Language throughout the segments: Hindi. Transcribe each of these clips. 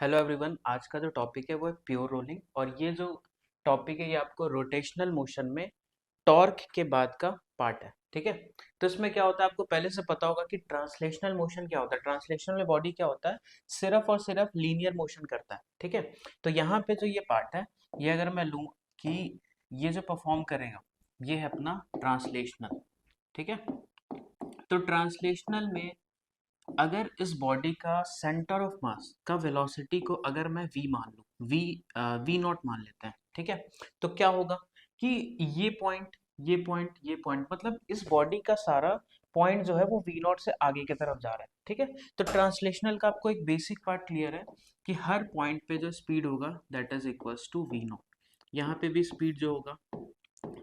Hello everyone. आज का जो टॉपिक है वो है प्योर रोलिंग और ये जो टॉपिक है ये आपको रोटेशनल मोशन में टॉर्क के बाद का पार्ट है। ठीक है, तो इसमें क्या होता है आपको पहले से पता होगा कि ट्रांसलेशनल मोशन क्या होता है। ट्रांसलेशनल में बॉडी क्या होता है, सिर्फ और सिर्फ लीनियर मोशन करता है। ठीक है, तो यहाँ पे जो ये पार्ट है ये अगर मैं लूँ कि ये जो परफॉर्म करेगा ये है अपना ट्रांसलेशनल। ठीक है, तो ट्रांसलेशनल में अगर इस बॉडी का सेंटर ऑफ मास का वेलोसिटी को अगर मैं v मान लूं, v नॉट मान लेते हैं। ठीक है, तो क्या होगा कि ये पॉइंट ये पॉइंट ये पॉइंट मतलब इस बॉडी का सारा पॉइंट जो है वो v नॉट से आगे की तरफ जा रहा है। ठीक है, तो ट्रांसलेशनल का आपको एक बेसिक पार्ट क्लियर है कि हर पॉइंट पे जो स्पीड होगा that is equals to v nought. यहाँ पे भी स्पीड जो होगा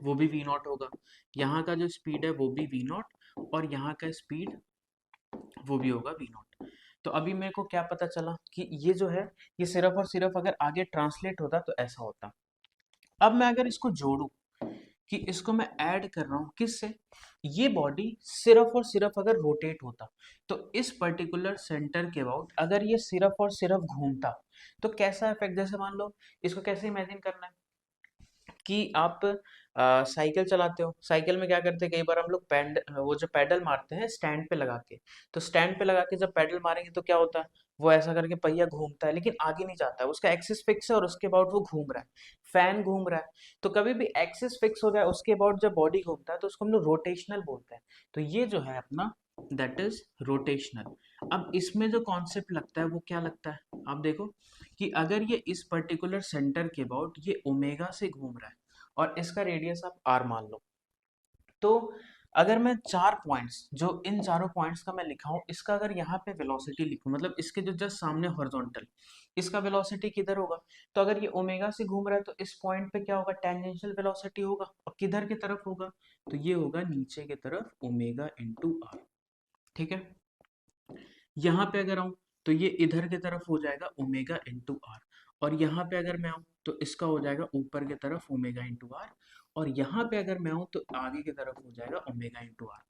वो भी v नॉट होगा, यहाँ का जो स्पीड है वो भी v नॉट और यहाँ का स्पीड वो भी होगा वी नॉट। तो अभी मेरे को क्या पता चला कि ये जो है ये सिर्फ और सिर्फ अगर आगे ट्रांसलेट होता तो ऐसा होता। अब मैं अगर इसको जोड़ू कि इसको मैं ऐड कर रहा हूं किससे, ये बॉडी सिर्फ और सिर्फ अगर रोटेट होता तो इस पर्टिकुलर सेंटर के अबाउट अगर ये सिर्फ और सिर्फ घूमता तो कैसा इफेक्ट, जैसे मान लो इसको कैसे इमेजिन करना है कि आप साइकिल चलाते हो। साइकिल में क्या करते हैं, कई बार हम लोग वो जो पैडल मारते हैं स्टैंड पे लगा के, तो स्टैंड पे लगा के जब पैडल मारेंगे तो क्या होता है, वो ऐसा करके पहिया घूमता है लेकिन आगे नहीं जाता है, उसका एक्सिस फिक्स है और उसके अबाउट वो घूम रहा है। फैन घूम रहा है, तो कभी भी एक्सिस फिक्स हो जाए उसके अबाउट जब बॉडी घूमता है तो उसको हम लोग रोटेशनल बोलते हैं। तो ये जो है अपना दैट इज रोटेशनल। अब इसमें जो कॉन्सेप्ट लगता है वो क्या लगता है, आप देखो कि अगर ये इस पर्टिकुलर सेंटर के अबाउट ये ओमेगा से घूम रहा है और इसका रेडियस आप आर मान लो, तो अगर मैं चार पॉइंट्स जो इन चारों पॉइंट्स का मैं लिखा हूं इसका अगर यहाँ पे वेलोसिटी लिखूं, मतलब इसके जो जस्ट सामने हॉरिजॉन्टल इसका वेलोसिटी किधर होगा, तो अगर ये ओमेगा से घूम रहा है तो इस पॉइंट पे क्या होगा, टेंजेंशियल वेलोसिटी होगा और किधर की तरफ होगा, तो ये होगा नीचे की तरफ ओमेगा इंटू आर। ठीक है, यहाँ पे अगर आऊं तो ये इधर की तरफ हो जाएगा ओमेगा इंटू आर और यहाँ पे अगर मैं आऊं तो इसका हो जाएगा ऊपर की तरफ ओमेगा इंटू आर और यहाँ पे अगर मैं आऊं तो आगे की तरफ हो जाएगा ओमेगा इंटू आर।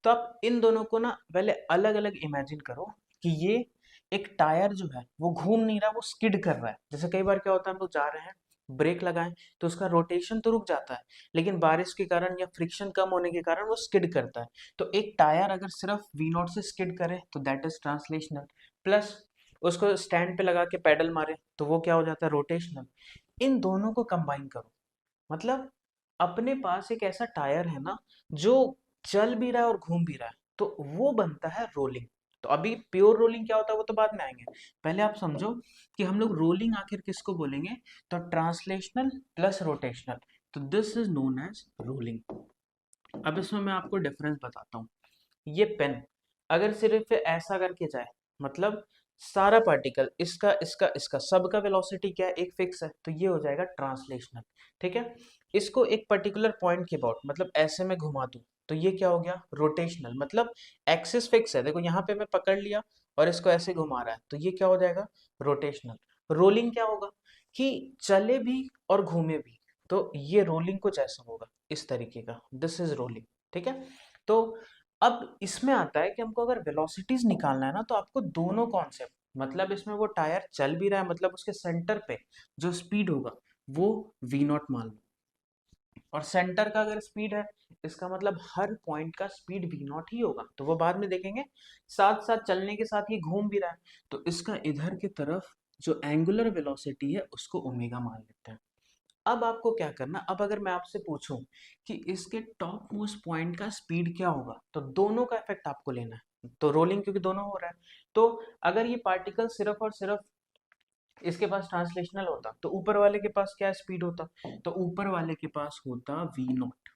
तो आप इन दोनों को ना पहले अलग अलग इमेजिन करो कि ये एक टायर जो है वो घूम नहीं रहा, वो स्किड कर रहा है। जैसे कई बार क्या होता है हम लोग जा रहे हैं, ब्रेक लगाएं तो उसका रोटेशन तो रुक जाता है लेकिन बारिश के कारण या फ्रिक्शन कम होने के कारण वो स्किड करता है। तो एक टायर अगर सिर्फ वी नॉट से स्किड करे तो दैट इज ट्रांसलेशनल, प्लस उसको स्टैंड पे लगा के पैडल मारे तो वो क्या हो जाता है, रोटेशनल। इन दोनों को कंबाइन करो, मतलब अपने पास एक ऐसा टायर है ना जो चल भी रहा है और घूम भी रहा है, तो वो बनता है रोलिंग। तो अभी प्योर रोलिंग क्या होता है वो तो बाद में आएंगे, पहले आप समझो कि हम लोग रोलिंग आखिर किसको बोलेंगे, तो ट्रांसलेशनल प्लस रोटेशनल, तो this is known as rolling. अब इसमें मैं आपको डिफरेंस बताता हूँ। ये पेन अगर सिर्फ ऐसा करके जाए, मतलब सारा पार्टिकल इसका इसका इसका सबका वेलोसिटी क्या है, एक फिक्स है, तो ये हो जाएगा ट्रांसलेशनल। ठीक है, इसको एक पर्टिकुलर पॉइंट के अबाउट मतलब ऐसे में घुमा दूं तो ये क्या हो गया, रोटेशनल, मतलब एक्सिस फिक्स है। देखो यहाँ पे मैं पकड़ लिया और इसको ऐसे घुमा रहा है तो ये क्या हो जाएगा, रोटेशनल। रोलिंग क्या होगा कि चले भी और घूमे भी, तो ये रोलिंग कुछ ऐसा होगा इस तरीके का, दिस इज रोलिंग। ठीक है, तो अब इसमें आता है कि हमको अगर वेलोसिटीज निकालना है ना तो आपको दोनों कॉन्सेप्ट, मतलब इसमें वो टायर चल भी रहा है मतलब उसके सेंटर पे जो स्पीड होगा वो वी नॉट मान लो, और सेंटर का अगर स्पीड है इसका मतलब हर पॉइंट का स्पीड वी नॉट ही होगा, तो वो बाद में देखेंगे। साथ साथ चलने के साथ ये घूम भी रहा है तो इसका इधर की तरफ जो एंगुलर वेलोसिटी है उसको ओमेगा मान लेते हैं। अब आपको क्या करना, अब अगर मैं आपसे पूछूं कि इसके टॉप मोस्ट पॉइंट का स्पीड क्या होगा, तो दोनों का इफेक्ट आपको लेना है, तो रोलिंग क्योंकि दोनों हो रहा है। तो अगर ये पार्टिकल सिर्फ और सिर्फ इसके पास ट्रांसलेशनल होता तो ऊपर वाले के पास क्या स्पीड होता, तो ऊपर वाले के पास होता वी नॉट,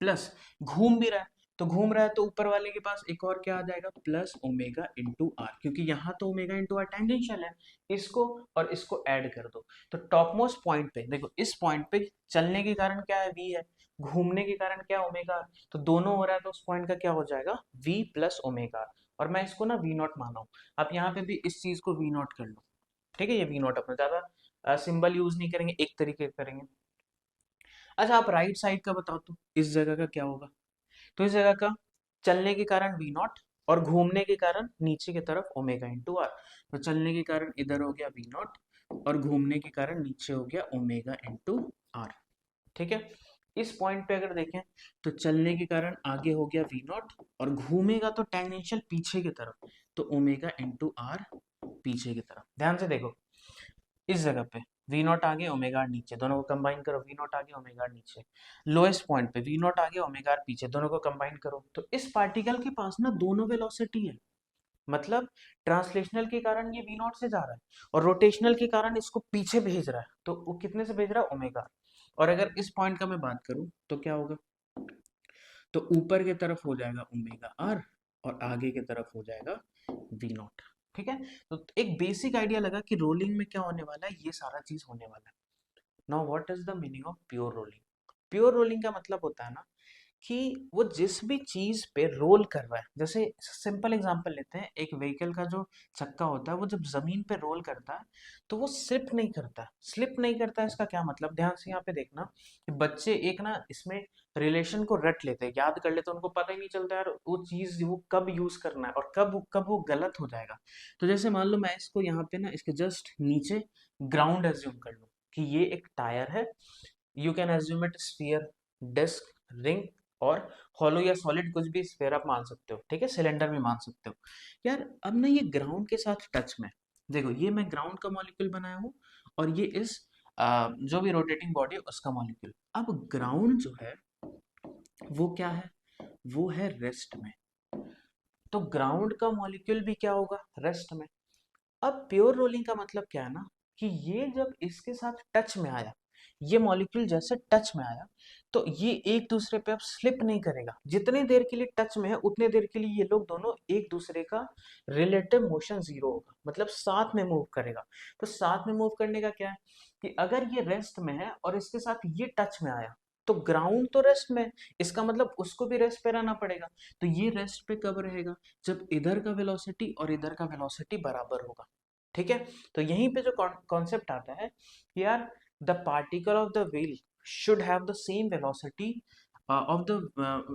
प्लस घूम भी रहा है, तो घूम रहा है तो ऊपर वाले के पास एक और क्या आ जाएगा, प्लस ओमेगा इंटू आर, क्योंकि यहाँ तो ओमेगा इंटू आर टेंजेंशियल है। इसको और इसको ऐड कर दो तो टॉप मोस्ट पॉइंट पे देखो, इस पॉइंट पे चलने के कारण क्या है, वी है, घूमने के कारण क्या ओमेगा आर, तो दोनों हो रहा है तो उस पॉइंट का क्या हो जाएगा, वी प्लस ओमेगा आर। और मैं इसको ना वी नॉट माना हूँ, आप यहाँ पे भी इस चीज को वी नॉट कर लो। ठीक है, ये वी नॉट अपना ज्यादा सिंबल यूज नहीं करेंगे, एक तरीके का करेंगे। अच्छा आप राइट साइड का बताओ तो इस जगह का क्या होगा, तो इस जगह का चलने के कारण वी नॉट और घूमने के कारण नीचे की तरफ ओमेगा इंटू आर। तो चलने के कारण इधर हो गया वी नॉट और घूमने के कारण नीचे हो गया ओमेगा इंटू आर। ठीक है, इस पॉइंट पे अगर देखें तो चलने के कारण आगे हो गया वी नॉट और घूमेगा तो टेंजेंशियल पीछे की तरफ, तो ओमेगा इंटू आर पीछे की तरफ। ध्यान से देखो, इस जगह पे वी नॉट आगे ओमेगा आर नीचे, दोनों को कंबाइन करो, वी नॉट आगे ओमेगा आर नीचे। लोएस्ट पॉइंट पे वी नॉट आगे ओमेगा आर पीछे, दोनों को कंबाइन करो, तो इस पार्टिकल के पास ना दोनों वेलोसिटी है। मतलब ट्रांसलेशनल के कारण ये वी नॉट से जा रहा है और रोटेशनल के कारण इसको पीछे भेज रहा है, तो वो कितने से भेज रहा है, ओमेगा। और अगर इस पॉइंट का मैं बात करूं तो क्या होगा, तो ऊपर की तरफ हो जाएगा ओमेगा आर और आगे की तरफ हो जाएगा वी नॉट। ठीक है, तो एक बेसिक आइडिया लगा कि रोलिंग में क्या होने वाला है, ये सारा चीज होने वाला है। Now what is the meaning of pure rolling. Pure rolling का मतलब होता है ना कि वो जिस भी चीज पे रोल कर रहा है, जैसे सिंपल एग्जांपल लेते हैं, एक व्हीकल का जो चक्का होता है वो जब जमीन पे रोल करता है तो वो स्लिप नहीं करता। स्लिप नहीं करता इसका क्या मतलब, ध्यान से यहाँ पे देखना कि बच्चे एक ना इसमें रिलेशन को रट लेते हैं, याद कर लेते हैं, उनको पता ही नहीं चलता यार वो चीज वो कब यूज करना है और कब कब वो गलत हो जाएगा। तो जैसे मान लो मैं इसको यहाँ पे ना इसके जस्ट नीचे ग्राउंड एज्यूम कर लूँ कि ये एक टायर है, you can assume it sphere, disc, ring और हॉलो या सॉलिड कुछ भी स्फीयर आप मान सकते हो, ठीक है, सिलेंडर भी मान सकते हो। यार अब ना ये ग्राउंड के साथ टच में, देखो ये मैं ग्राउंड का मॉलिक्यूल बनाया हूँ और ये इस जो भी रोटेटिंग बॉडी है उसका मॉलिक्यूल। अब ग्राउंड जो है वो क्या है, वो है रेस्ट में, तो ग्राउंड का मॉलिक्यूल भी क्या होगा, रेस्ट में। अब प्योर रोलिंग का मतलब क्या है ना कि ये जब इसके साथ टच में आया, ये मॉलिक्यूल जैसे टच में आया तो ये एक दूसरे पे अब स्लिप नहीं करेगा। जितने देर के लिए टच में है उतने देर के लिए ये लोग दोनों एक दूसरे का रिलेटिव मोशन जीरो होगा, मतलब साथ में मूव करेगा। तो साथ में मूव करने का क्या है कि अगर ये रेस्ट में है और इसके साथ ये टच में आया तो ग्राउंड तो रेस्ट में है, इसका मतलब उसको भी रेस्ट पे रहना पड़ेगा। तो ये रेस्ट पे कब रहेगा, जब इधर का वेलोसिटी और इधर का वेलोसिटी बराबर होगा। ठीक है, तो यहीं पे जो कॉन्सेप्ट आता है कि यार the particle of the wheel should have the same velocity of the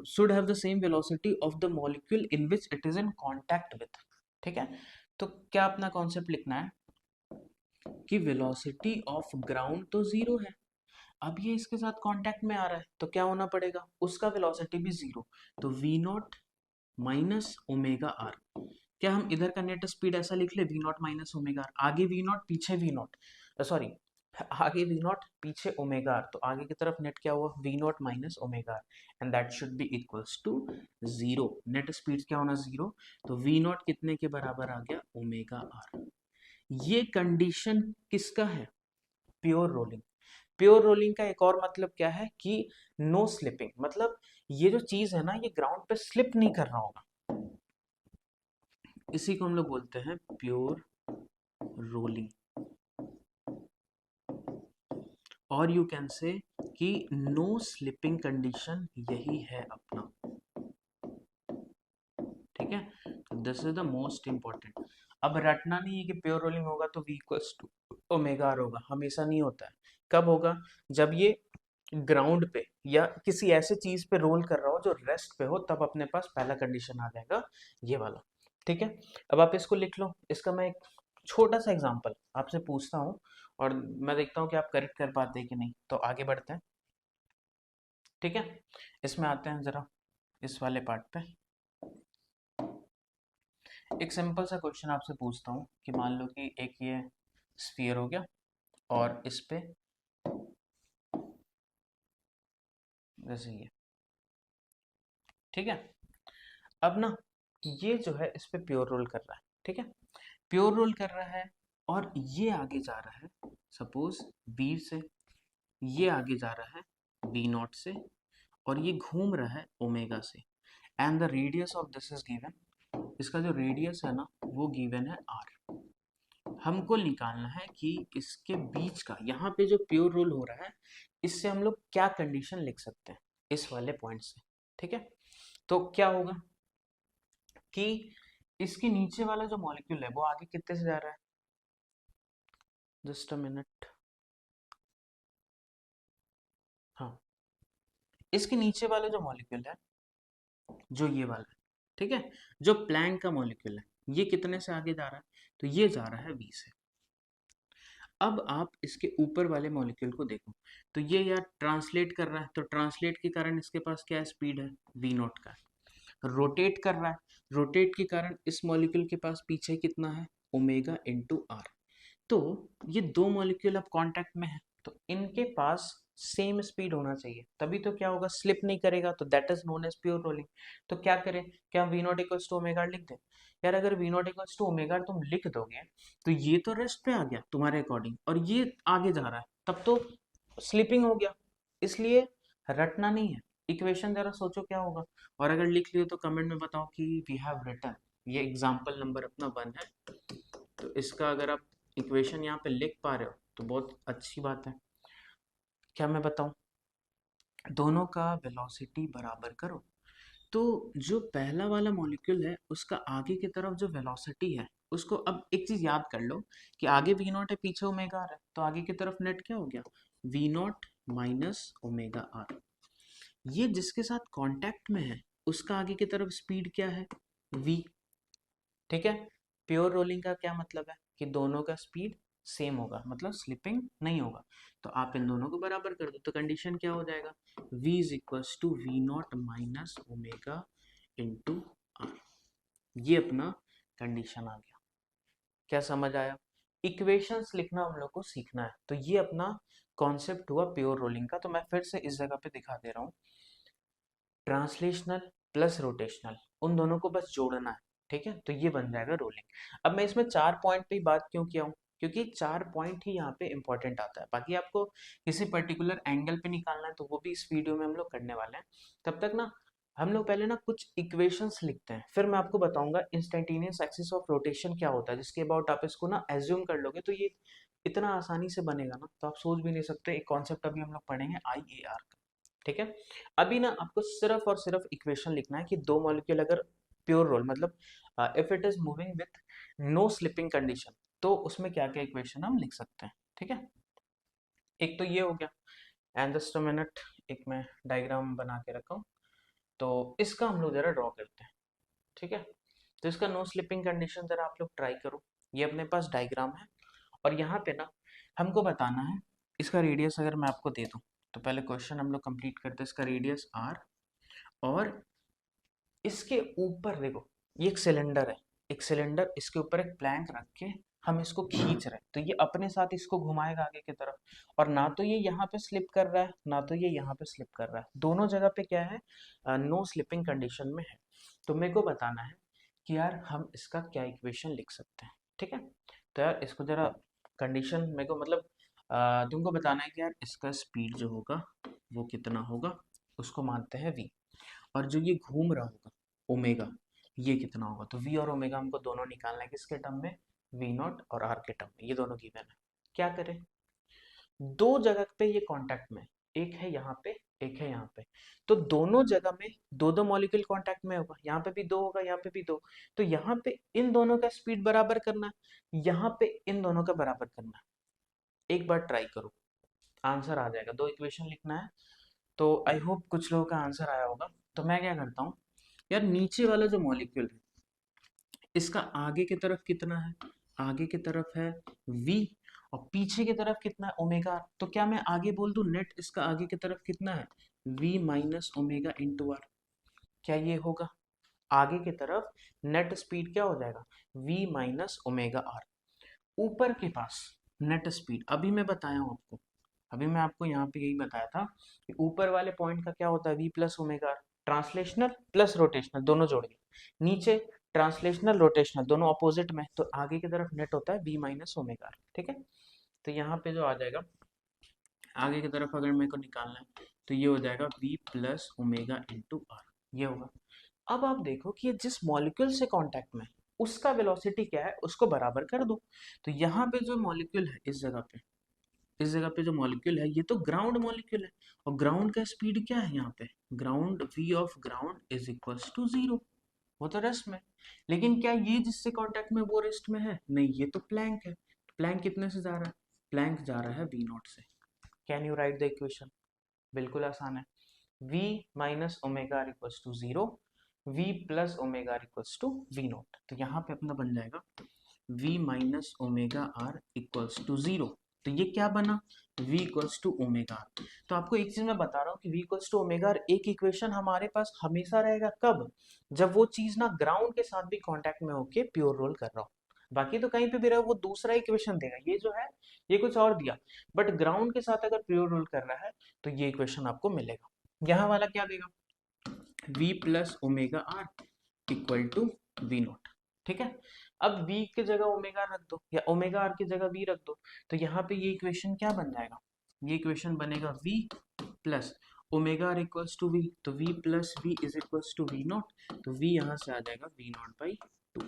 should have the same velocity of the molecule in which it is in contact with। ठीक है, तो क्या अपना कॉन्सेप्ट लिखना है कि वेलोसिटी ऑफ ग्राउंड तो जीरो है, अब ये इसके साथ कांटेक्ट में आ रहा है तो क्या होना पड़ेगा, उसका वेलोसिटी भी जीरो, तो v nought minus omega r. क्या हम इधर का नेट स्पीड ऐसा लिख ले, v nought minus omega r, आगे वी नॉट पीछे वी नॉट, सॉरी आगे वी नॉट पीछे ओमेगा आर, तो आगे की तरफ नेट क्या हुआ, v nought minus omega r, and that should be equals to zero. Net speed क्या होना, जीरो, तो वी नॉट कितने के बराबर आ गया, ओमेगा आर। ये कंडीशन किसका है, प्योर रोलिंग। प्योर रोलिंग का एक और मतलब क्या है कि नो स्लिपिंग, मतलब ये जो चीज है ना ये ग्राउंड पे स्लिप नहीं कर रहा होगा, इसी को हम लोग बोलते हैं प्योर रोलिंग। और यू कैन से कि नो स्लिपिंग कंडीशन यही है अपना। ठीक है, तो this is the most important. अब रटना नहीं है कि प्योर रोलिंग होगा तो v equals to omega r होगा, हमेशा नहीं होता है। कब होगा, जब ये ग्राउंड पे या किसी ऐसे चीज पे रोल कर रहा हो जो रेस्ट पे हो, तब अपने पास पहला कंडीशन आ जाएगा ये वाला। ठीक है, अब आप इसको लिख लो, इसका मैं एक छोटा सा एग्जांपल आपसे पूछता हूँ और मैं देखता हूँ कि आप करेक्ट कर पाते हैं कि नहीं, तो आगे बढ़ते हैं। ठीक है, इसमें आते हैं जरा इस वाले पार्ट पे। एक सिंपल सा क्वेश्चन आपसे पूछता हूँ कि मान लो कि एक ये स्फीयर हो गया और इस पे जैसे ये, ठीक है, अब ना ये जो है इस पे प्योर रोल कर रहा है, ठीक है, प्योर रोल कर रहा है और ये आगे जा रहा है, सपोज बी से, ये आगे जा रहा है बी नॉट से और ये घूम रहा है ओमेगा से, and the radius of this is given, इसका जो रेडियस है ना वो गिवन है आर। हमको निकालना है कि इसके बीच का यहाँ पे जो प्योर रोल हो रहा है इससे हम लोग क्या कंडीशन लिख सकते हैं इस वाले पॉइंट से। ठीक है, तो क्या होगा कि इसके नीचे वाला जो मॉलिक्यूल है वो आगे कितने से जा रहा है, जस्ट अ मिनट, हाँ, इसके नीचे वाला जो मॉलिक्यूल है जो ये वाला है ठीक है। जो प्लैंक का मॉलिक्यूल है ये कितने से आगे जा रहा है, तो ये जा रहा है v से। अब आप इसके ऊपर वाले मॉलिक्यूल को देखो, तो ये यार ट्रांसलेट कर रहा है, तो ट्रांसलेट के कारण इसके पास क्या स्पीड है, v नॉट का। रोटेट कर रहा है, रोटेट के कारण इस मॉलिक्यूल के पास पीछे कितना है, ओमेगा इंटू आर। तो ये दो मॉलिक्यूल अब कांटेक्ट में है, तो इनके पास सेम स्पीड होना चाहिए, तभी तो क्या होगा, स्लिप नहीं करेगा, तो that is known as pure rolling. तो क्या करें, क्या v nought equals to omega लिख दें। यार अगर v nought equals to omega तुम लिख दोगे तो ये तो रेस्ट पे आ गया तुम्हारे अकॉर्डिंग, और ये आगे जा रहा है, तब तो स्लिपिंग हो गया, इसलिए रटना नहीं है। इक्वेशन जरा सोचो क्या होगा, और अगर लिख लियो तो कमेंट में बताओ कि वी हैव रिटन। ये एग्जाम्पल नंबर अपना 1 है, तो इसका अगर आप इक्वेशन यहाँ पे लिख पा रहे हो तो बहुत अच्छी बात है। क्या मैं बताऊं, दोनों का वेलोसिटी बराबर करो, तो जो पहला वाला मॉलिक्यूल है उसका आगे की तरफ जो वेलोसिटी है उसको, अब एक चीज याद कर लो कि आगे वी नॉट है, पीछे ओमेगा आर है, तो आगे की तरफ नेट क्या हो गया, v nought minus omega r. ये जिसके साथ कांटेक्ट में है उसका आगे की तरफ स्पीड क्या है, v। ठीक है। प्योर रोलिंग का क्या मतलब है कि दोनों का स्पीड सेम होगा, मतलब स्लिपिंग नहीं होगा। तो आप इन दोनों को बराबर कर दो, तो कंडीशन क्या हो जाएगा, v is equals to v nought minus omega into r. ये अपना कंडीशन आ गया। क्या समझ आया, इक्वेशंस लिखना हम लोग को सीखना है, तो ये अपना कॉन्सेप्ट हुआ प्योर रोलिंग का। तो मैं फिर से इस जगह पे दिखा दे रहा हूँ, ट्रांसलेशनल प्लस रोटेशनल, उन दोनों को बस जोड़ना है, ठीक है, तो ये बन जाएगा रोलिंग। अब मैं इसमें 4 पॉइंट पे ही बात क्यों किया हूँ, क्योंकि 4 पॉइंट ही यहाँ पे इंपॉर्टेंट आता है, बाकी आपको किसी पर्टिकुलर एंगल पे निकालना है तो वो भी इस वीडियो में हम लोग करने वाले हैं। तब तक ना हम लोग पहले ना कुछ इक्वेशंस लिखते हैं, फिर मैं आपको बताऊंगा इंस्टेंटेनियस एक्सिस ऑफ रोटेशन क्या होता है, जिसके अबाउट आप इसको ना एज्यूम कर लोगे तो ये इतना आसानी से बनेगा ना, तो आप सोच भी नहीं सकते। एक कॉन्सेप्ट अभी हम लोग पढ़ेंगे IAR का, ठीक है। अभी ना आपको सिर्फ और सिर्फ इक्वेशन लिखना है कि दो मॉलिक्यूल अगर प्योर रोल, मतलब if it is moving with no slipping condition, तो उसमें क्या क्या इक्वेशन हम लिख सकते हैं, ठीक है। एक तो ये हो गया, एंड जस्ट अ मिनट, एक मैं डायग्राम बना के रखा हूँ, तो इसका हम लोग जरा ड्रॉ करते हैं, ठीक है। तो इसका नो स्लिपिंग कंडीशन जरा आप लोग ट्राई करो, ये अपने पास डायग्राम है, और यहाँ पे ना हमको बताना है इसका रेडियस अगर मैं आपको दे दूँ, तो पहले क्वेश्चन हम लोग कंप्लीट करते हैं। इसका रेडियस आर, और इसके ऊपर देखो ये एक सिलेंडर है, एक सिलेंडर, इसके ऊपर एक प्लैंक रख के हम इसको खींच रहे हैं, तो ये अपने साथ इसको घुमाएगा आगे की तरफ, और ना तो ये यहाँ पे स्लिप कर रहा है ना तो ये यहाँ पे स्लिप कर रहा है, दोनों जगह पे क्या है, नो स्लिपिंग कंडीशन में है। तो मेरे को बताना है कि यार हम इसका क्या इक्वेशन लिख सकते हैं, ठीक है। तो यार इसको जरा कंडीशन मेरे को मतलब तुमको बताना है कि यार इसका स्पीड जो होगा वो कितना होगा, उसको मानते हैं v, और जो ये घूम रहा होगा ओमेगा, ये कितना होगा, तो v और ओमेगा हमको दोनों निकालना है किसके टर्म में, v नॉट और r के टर्म में, ये दोनों गिवन है। क्या करें, दो जगह पे ये कांटेक्ट में, एक है यहाँ पे एक है यहाँ पे, तो दोनों जगह में दो दो मॉलिक्यूल कांटेक्ट में होगा, यहाँ पे भी दो होगा यहाँ पे भी दो, तो यहाँ पे इन दोनों का स्पीड बराबर करना है, यहाँ पे इन दोनों का बराबर करना है। एक बार ट्राई करो, आंसर आ जाएगा, दो इक्वेशन लिखना है। तो आई होप कुछ लोगों का आंसर आया होगा। तो मैं क्या करता हूँ, यार नीचे वाला जो मॉलिक्यूल है इसका आगे की तरफ कितना है, आगे की तरफ है v, और पीछे की तरफ कितना है ओमेगा। तो क्या मैं आगे बोल दूं नेट इसका आगे की तरफ कितना है, v minus omega into r. क्या ये होगा, आगे की तरफ नेट स्पीड क्या हो जाएगा, v माइनस ओमेगा आर। ऊपर के पास नेट स्पीड अभी मैं बताया हूँ आपको, अभी मैं आपको यहाँ पे यही बताया था कि ऊपर वाले पॉइंट का क्या होता है, v plus omega, translational plus rotational दोनों जोड़ के, नीचे ट्रांसलेशनल रोटेशनल दोनों अपोजिट में, तो आगे की तरफ नेट होता है v माइनस ओमेगा, ठीक है। तो यहाँ पे जो आ जाएगा आगे की तरफ अगर मेरे को निकालना है तो ये हो जाएगा v plus omega into r, ये होगा। अब आप देखो कि ये जिस मॉलिक्यूल से कांटेक्ट में है, उसका वेलोसिटी क्या है उसको बराबर कर दो। तो यहाँ पे जो मॉलिक्यूल है इस जगह पे, इस जगह पे जो मॉलिक्यूल है ये तो ग्राउंड मॉलिक्यूल है, और ग्राउंड का स्पीड क्या है यहाँ पे, ground v of ground is equals to 0, वो तो रेस्ट में। लेकिन क्या ये जिससे कांटेक्ट में वो रेस्ट में है, नहीं, ये तो प्लैंक है। प्लैंक कितने से जा रहा है, प्लैंक जा रहा है v नॉट से। Can you write the equation, बिल्कुल आसान है, v minus omega r equals to 0, v plus omega r equals to v nought. तो यहाँ पे अपना बन जाएगा v minus omega r equals to zero. तो ये क्या बना, v equals to omega r. तो आपको एक चीज मैं बता रहा हूँ कि v equals to omega r एक इक्वेशन हमारे पास हमेशा रहेगा, कब, जब वो चीज ना ग्राउंड के साथ भी कांटेक्ट में होके प्योर रोल कर रहा हो। बाकी तो कहीं पे भी रहे वो दूसरा इक्वेशन देगा, ये जो है ये कुछ और दिया, बट ग्राउंड के साथ अगर प्योर रोल कर रहा है तो ये इक्वेशन आपको मिलेगा। यहाँ वाला क्या देगा, v plus omega r equal to v nought. ठीक है, अब v की जगह ओमेगा रख दो या ओमेगा आर की जगह v रख दो, तो यहाँ पे ये इक्वेशन क्या बन जाएगा, ये इक्वेशन बनेगा v plus omega r equals to v। तो v plus v is equals to v nought. तो v यहाँ से आ जाएगा वी नॉट बाई टू।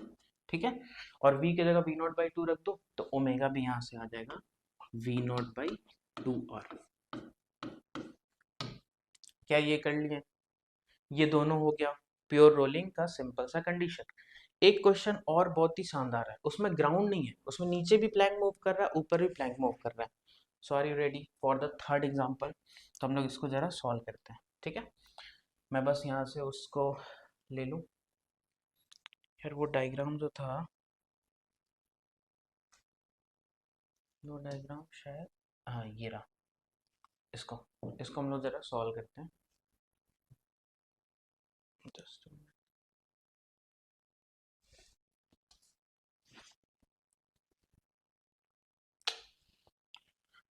ठीक है, और v की जगह वी नॉट बाई टू रख दो तो ओमेगा भी यहाँ से आ जाएगा v nought by two r. क्या ये कर लिए, ये दोनों हो गया प्योर रोलिंग का सिंपल सा कंडीशन। एक क्वेश्चन और बहुत ही शानदार है, उसमें ग्राउंड नहीं है, उसमें नीचे भी प्लैंक मूव कर रहा है, ऊपर भी प्लैंक मूव कर रहा है। So are you ready for the third example. तो हम लोग इसको जरा सॉल्व करते हैं। ठीक है, मैं बस यहाँ से उसको ले लूँ। यार वो डायग्राम जो था, वो डायग्राम शायद, हाँ ये रहा, इसको इसको हम लोग जरा सॉल्व करते हैं। Just a minute.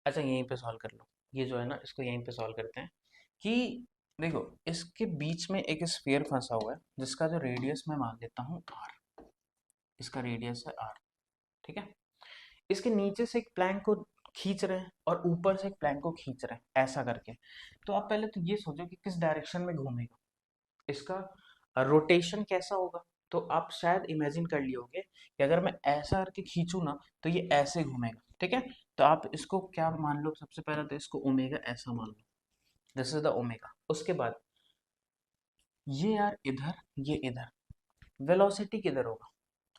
अच्छा यहीं पे सॉल्व कर लो, ये जो है ना इसको यहीं पे सॉल्व करते हैं कि देखो इसके बीच में एक स्फीयर फंसा हुआ है जिसका जो रेडियस मैं मान लेता हूँ r, इसका रेडियस है r। ठीक है, इसके नीचे से एक प्लैंक को खींच रहे हैं और ऊपर से एक प्लैंक को खींच रहे हैं ऐसा करके। तो आप पहले तो ये सोचो कि किस डायरेक्शन में घूमेगा, इसका रोटेशन कैसा होगा। तो आप शायद इमेजिन कर लिए होंगे कि अगर मैं ऐसा करके खींचूं ना तो ये ऐसे घूमेगा। ठीक है, तो आप इसको क्या मान लो, सबसे पहले तो इसको ओमेगा ऐसा मान लो, दिस इज द ओमेगा। उसके बाद ये यार इधर, ये इधर, वेलोसिटी किधर होगा,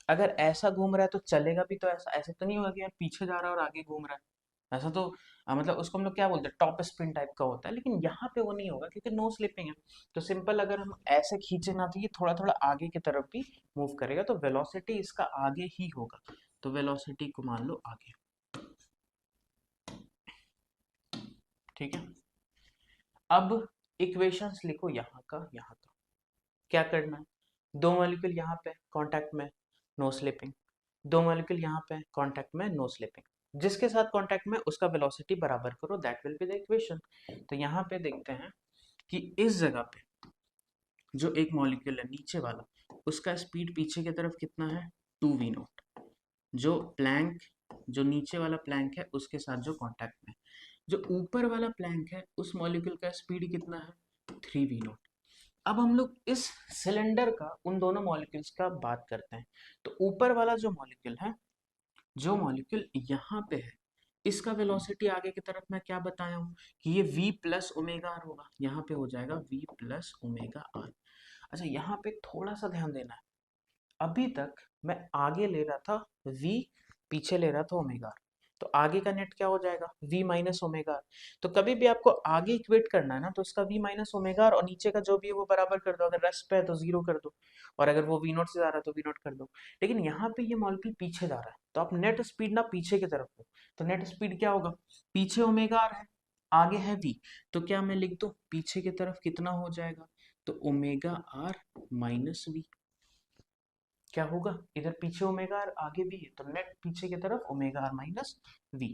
अगर ऐसा घूम रहा है तो चलेगा भी तो ऐसा, ऐसे तो नहीं होगा कि यार पीछे जा रहा है और आगे घूम रहा है। ऐसा तो मतलब उसको हम लोग क्या बोलते हैं, टॉप स्पिन टाइप का होता है, लेकिन यहाँ पे वो नहीं होगा क्योंकि नो स्लिपिंग है। तो सिंपल अगर हम ऐसे खींचे ना तो ये थोड़ा थोड़ा आगे की तरफ भी मूव करेगा, तो वेलोसिटी इसका आगे ही होगा। तो वेलोसिटी को मान लो आगे। ठीक है, अब इक्वेशंस लिखो यहाँ का यहाँ का। क्या करना है, दो मॉलिक्यूल यहाँ पे कांटेक्ट में, नो स्लिपिंग, दो मॉलिक्यूल यहाँ पे कांटेक्ट में, नो स्लिपिंग, जिसके साथ कांटेक्ट में उसका वेलोसिटी बराबर करो, that will be the equation. तो यहाँ पे देखते हैं कि इस जगह पे जो एक मॉलिक्यूल है नीचे वाला, उसका स्पीड पीछे की तरफ कितना है, टू वी नॉट। जो प्लैंक, जो नीचे वाला प्लैंक है उसके साथ जो कांटेक्ट में, जो ऊपर वाला प्लैंक है उस मॉलिक्यूल का स्पीड कितना है, थ्री वी नॉट। अब हम लोग इस सिलेंडर का उन दोनों मॉलिक्यूल्स का बात करते हैं। तो ऊपर वाला जो मॉलिक्यूल है, जो मॉलिक्यूल यहाँ पे है, इसका वेलोसिटी आगे की तरफ मैं क्या बताया हूँ कि ये v प्लस ओमेगा आर होगा, यहाँ पे हो जाएगा v प्लस ओमेगा आर। अच्छा यहाँ पे थोड़ा सा ध्यान देना है, अभी तक मैं आगे ले रहा था v, पीछे ले रहा था ओमेगा आर, तो आगे का नेट क्या हो जाएगा v माइनस ओमेगा आर। तो कभी भी आपको आगे इक्वेट करना है ना तो इसका v माइनस ओमेगा आर और नीचे का जो भी है वो बराबर कर दो, अगर रेस्ट पे है तो जीरो कर दो, और अगर वो v नॉट से जा रहा है तो v नॉट कर दो। लेकिन यहाँ पे ये मॉलिक्यूल पीछे जा रहा है तो आप नेट स्पीड ना पीछे की तरफ हो, तो नेट स्पीड क्या होगा, पीछे ओमेगा आर है, आगे है v, तो क्या मैं लिख दूं पीछे की तरफ कितना हो जाएगा, तो ओमेगा आर माइनस वी। क्या होगा, इधर पीछे ओमेगा आर आगे भी है तो नेट पीछे की तरफ ओमेगा आर माइनस वी।